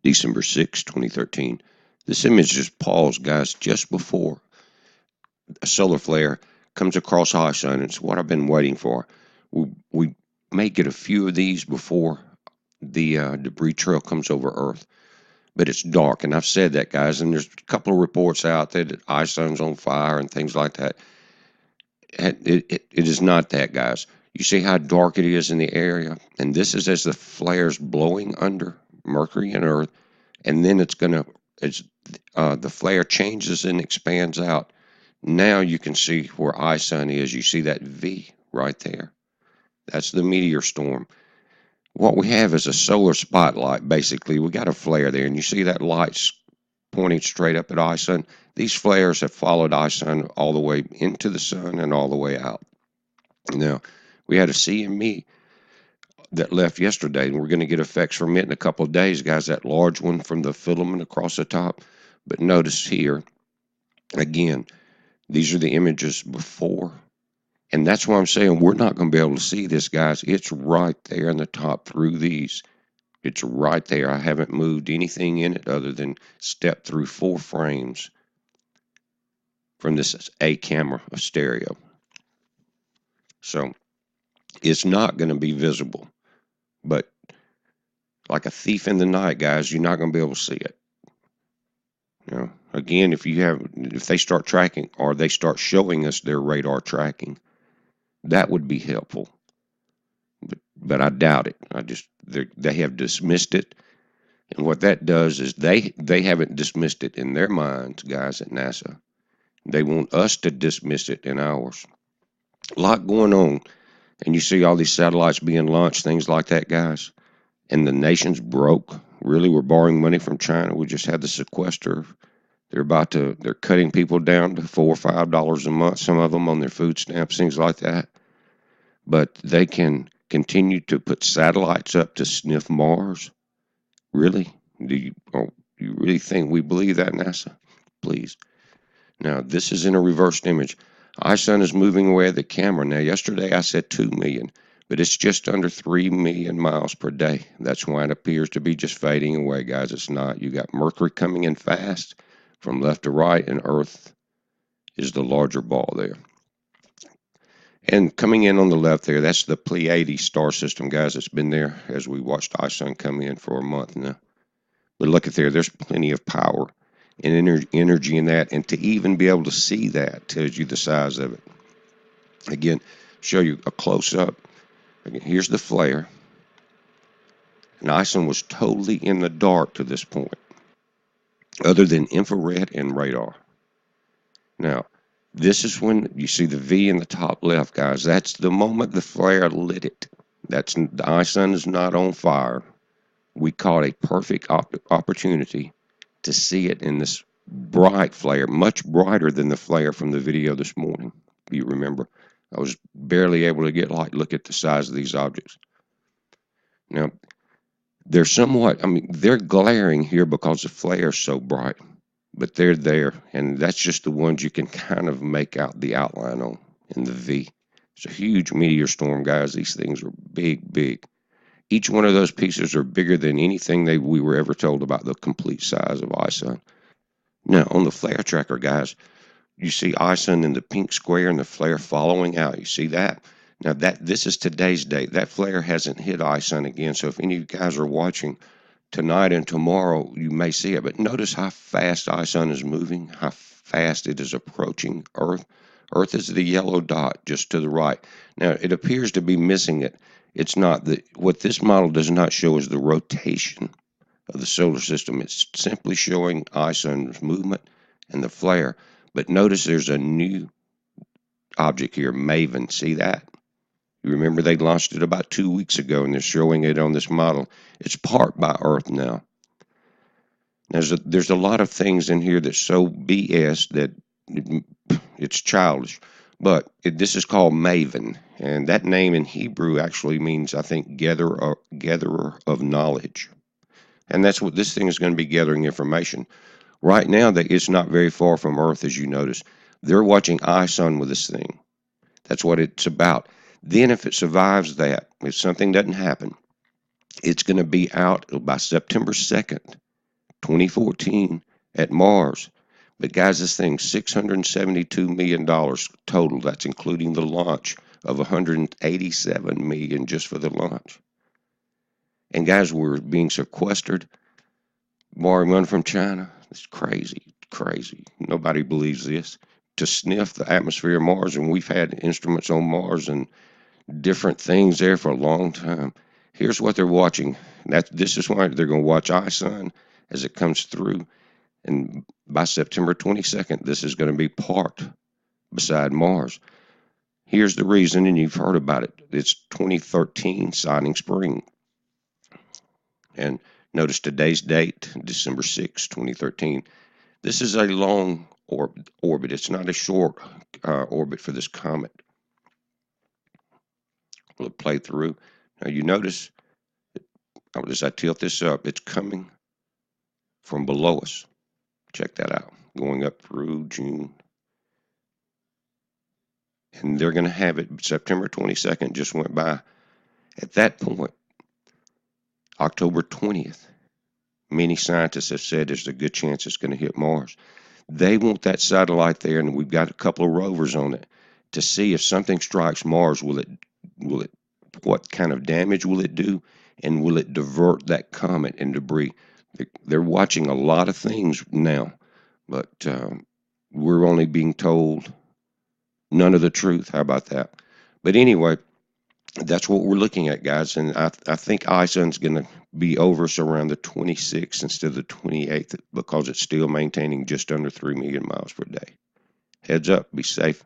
December 6, 2013. This image just paused, guys, just before a solar flare comes across ISON. It's what I've been waiting for. We may get a few of these before the debris trail comes over Earth, but it's dark, and I've said that, guys, and there's a couple of reports out there that ISON's on fire and things like that. It is not that, guys. You see how dark it is in the area, and this is as the flare's blowing under Mercury and Earth, and then it's going to, as the flare changes and expands out. Now you can see where ISON is. You see that V right there. That's the meteor storm. What we have is a solar spotlight, basically. We got a flare there, and you see that light's pointing straight up at ISON. These flares have followed ISON all the way into the sun and all the way out. Now, we had a CME that left yesterday, and we're going to get effects from it in a couple of days, guys. That large one from the filament across the top. But notice here, again, these are the images before. And that's why I'm saying we're not going to be able to see this, guys. It's right there in the top through these. It's right there. I haven't moved anything in it other than step through 4 frames from this A camera, a stereo. So it's not going to be visible. But like a thief in the night, guys, you're not going to be able to see it. You know, again, if they start tracking or they start showing us their radar tracking, that would be helpful. But I doubt it. They have dismissed it, and what that does is they haven't dismissed it in their minds, guys at NASA. They want us to dismiss it in ours. A lot going on, and you see all these satellites being launched, things like that, guys. And the nation's broke. Really, we're borrowing money from China. We just had the sequester. They're cutting people down to $4 or $5 a month, some of them on their food stamps, things like that. But they can continue to put satellites up to sniff Mars. Really? Do you really think we believe that, NASA? Please. Now, this is in a reversed image. ISON is moving away the camera. Now, yesterday I said 2 million, but it's just under 3 million miles per day. That's why it appears to be just fading away, guys. It's not. You got Mercury coming in fast from left to right, and Earth is the larger ball there. And coming in on the left there, that's the Pleiades star system, guys. It's been there as we watched ISON come in for a month now. But look at there, there's plenty of power and energy in that. And to even be able to see that tells you the size of it. Again, show you a close-up. Again, here's the flare. And ISON was totally in the dark to this point, other than infrared and radar. Now, this is when you see the V in the top left, guys. That's the moment the flare lit it. The ISON is not on fire. We caught a perfect opportunity to see it in this bright flare, much brighter than the flare from the video this morning. You remember, I was barely able to get light. Look at the size of these objects. Now, they're they're glaring here because the flare is so bright. But they're there, and that's just the ones you can kind of make out the outline on in the V. It's a huge meteor storm, guys. These things are big, big. Each one of those pieces are bigger than anything we were ever told about the complete size of ISON. Now, on the flare tracker, guys, you see ISON in the pink square and the flare following out. You see that? Now, this is today's date. That flare hasn't hit ISON again, so if any of you guys are watching tonight and tomorrow, you may see it. But notice how fast ISON is moving, how fast it is approaching Earth. Earth is the yellow dot just to the right. Now, it appears to be missing it. It's not. What this model does not show is the rotation of the solar system. It's simply showing ISON's movement and the flare. But notice there's a new object here, MAVEN. See that? You remember they launched it about 2 weeks ago, and they're showing it on this model. It's parked by Earth now. There's a lot of things in here that's so BS that it's childish. But this is called MAVEN, and that name in Hebrew actually means, I think, gatherer of knowledge. And that's what this thing is going to be, gathering information. Right now, it's not very far from Earth, as you notice. They're watching ISON with this thing. That's what it's about. Then if it survives that, if something doesn't happen, it's going to be out by September 2nd 2014 at Mars. But guys, this thing's $672 million total. That's including the launch of 187 million just for the launch. And guys, we're being sequestered, borrowing money from China. It's crazy, crazy. Nobody believes this. To sniff the atmosphere of Mars, and we've had instruments on Mars and different things there for a long time. Here's what they're watching. This is why they're going to watch ISON as it comes through. And by September 22nd, this is going to be parked beside Mars. Here's the reason, and you've heard about it. It's 2013 Siding Spring. And notice today's date, December 6, 2013. This is a long orbit. It's not a short orbit for this comet. Will it play through? Now you notice, as I tilt this up, it's coming from below us. Check that out. Going up through June. And they're going to have it September 22nd, just went by. At that point, October 20th, many scientists have said there's a good chance it's going to hit Mars. They want that satellite there, and we've got a couple of rovers on it to see if something strikes Mars, what kind of damage will it do, and will it divert that comet and debris? They're watching a lot of things now, but we're only being told none of the truth. How about that? But anyway, that's what we're looking at, guys. And I think ISON's going to be over us around the 26th instead of the 28th because it's still maintaining just under 3 million miles per day. Heads up, be safe.